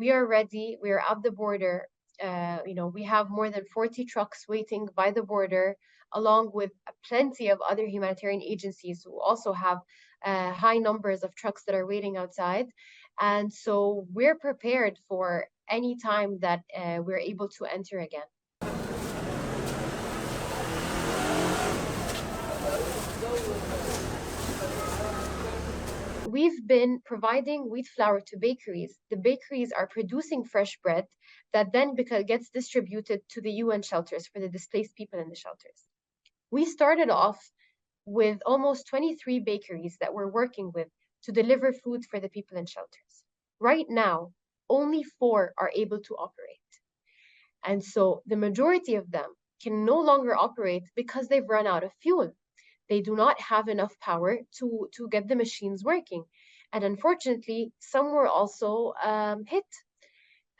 We are ready. We are at the border. We have more than 40 trucks waiting by the border, along with plenty of other humanitarian agencies who also have high numbers of trucks that are waiting outside. And so we're prepared for any time that we're able to enter again. We've been providing wheat flour to bakeries. The bakeries are producing fresh bread that then gets distributed to the UN shelters for the displaced people in the shelters. We started off with almost 23 bakeries that we're working with to deliver food for the people in shelters. Right now, only 4 are able to operate. And so the majority of them can no longer operate because they've run out of fuel. They do not have enough power to get the machines working. And unfortunately, some were also hit.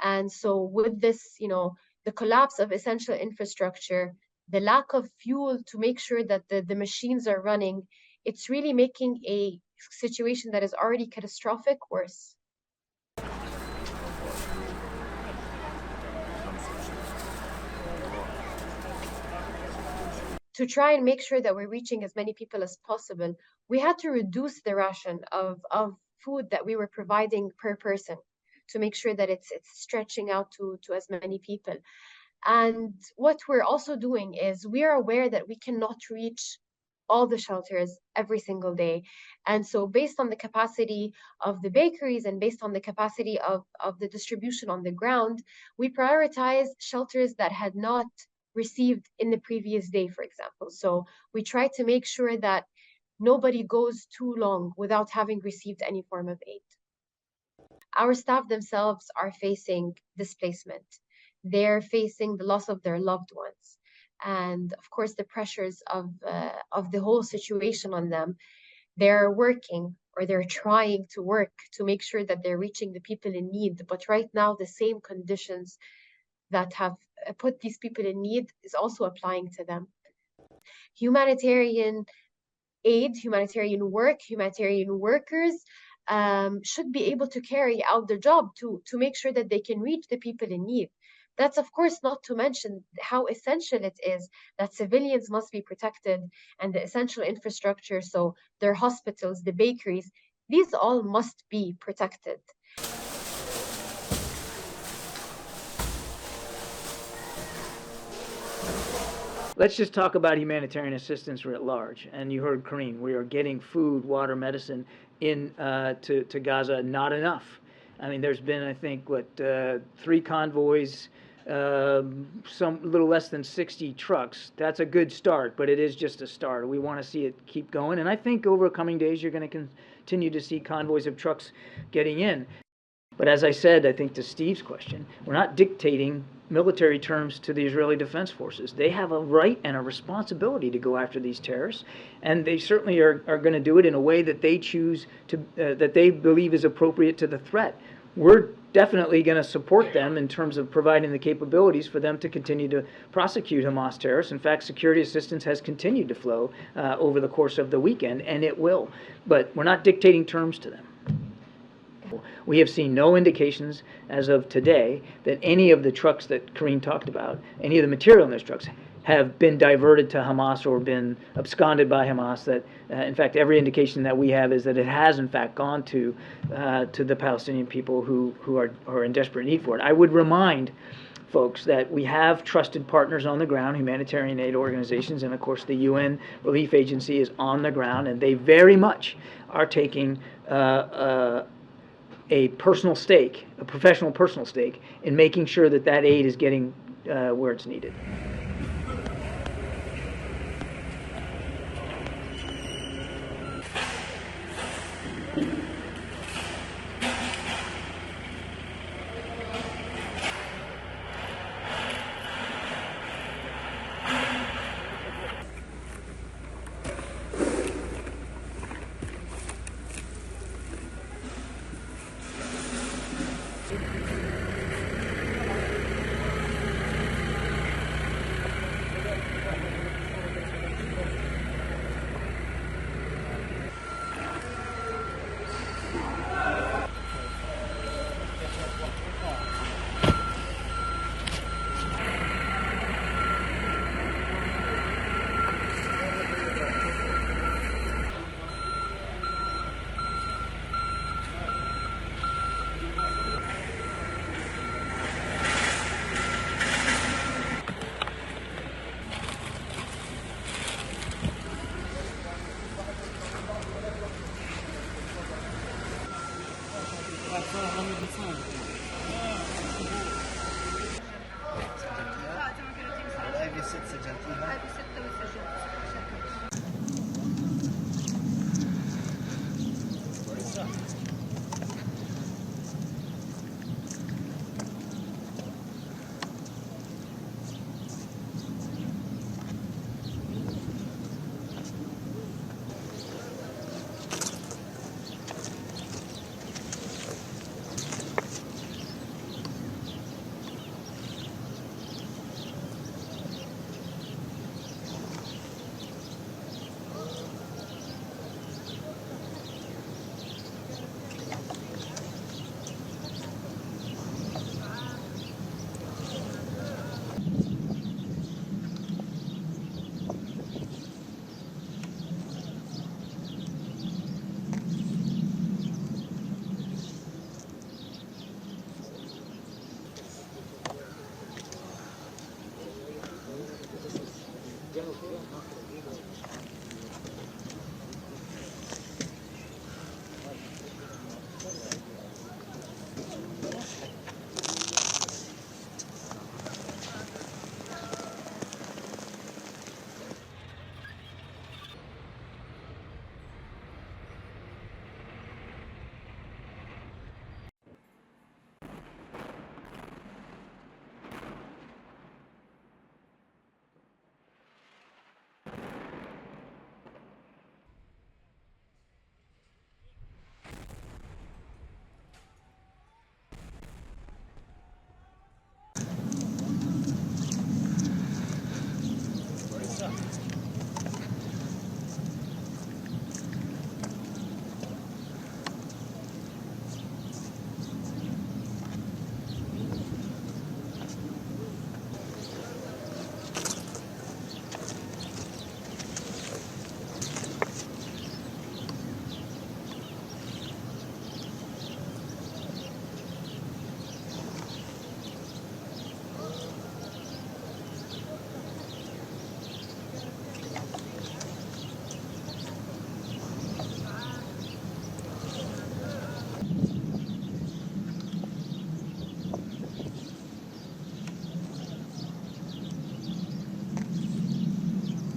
And so with this, the collapse of essential infrastructure, the lack of fuel to make sure that the machines are running, it's really making a situation that is already catastrophic worse. To try and make sure that we're reaching as many people as possible, we had to reduce the ration of food that we were providing per person to make sure that it's stretching out to as many people. And what we're also doing is we are aware that we cannot reach all the shelters every single day. And so based on the capacity of the bakeries and based on the capacity of the distribution on the ground, we prioritize shelters that had not received in the previous day, for example. So we try to make sure that nobody goes too long without having received any form of aid. Our staff themselves are facing displacement. They're facing the loss of their loved ones. And of course, the pressures of the whole situation on them. They're working, or they're trying to work to make sure that they're reaching the people in need. But right now, the same conditions that have put these people in need is also applying to them. Humanitarian aid, humanitarian work, humanitarian workers should be able to carry out their job to make sure that they can reach the people in need. That's, of course, not to mention how essential it is that civilians must be protected and the essential infrastructure, so their hospitals, the bakeries, these all must be protected. Let's just talk about humanitarian assistance writ large. And you heard Karine, we are getting food, water, medicine in to Gaza, not enough. I mean, there's been, I think, 3 convoys, some little less than 60 trucks. That's a good start, but it is just a start. We want to see it keep going. And I think over coming days, you're going to continue to see convoys of trucks getting in. But as I said, I think to Steve's question, we're not dictating military terms to the Israeli Defense Forces. They have a right and a responsibility to go after these terrorists, and they certainly are going to do it in a way that they choose to, that they believe is appropriate to the threat. We're definitely going to support them in terms of providing the capabilities for them to continue to prosecute Hamas terrorists. In fact, security assistance has continued to flow over the course of the weekend, and it will. But we're not dictating terms to them. We have seen no indications as of today that any of the trucks that Karine talked about, any of the material in those trucks, have been diverted to Hamas or been absconded by Hamas. That, in fact, every indication that we have is that it has, in fact, gone to the Palestinian people who are in desperate need for it. I would remind folks that we have trusted partners on the ground, humanitarian aid organizations, and of course the UN Relief Agency is on the ground, and they very much are taking a personal stake, a professional personal stake, in making sure that that aid is getting where it's needed. I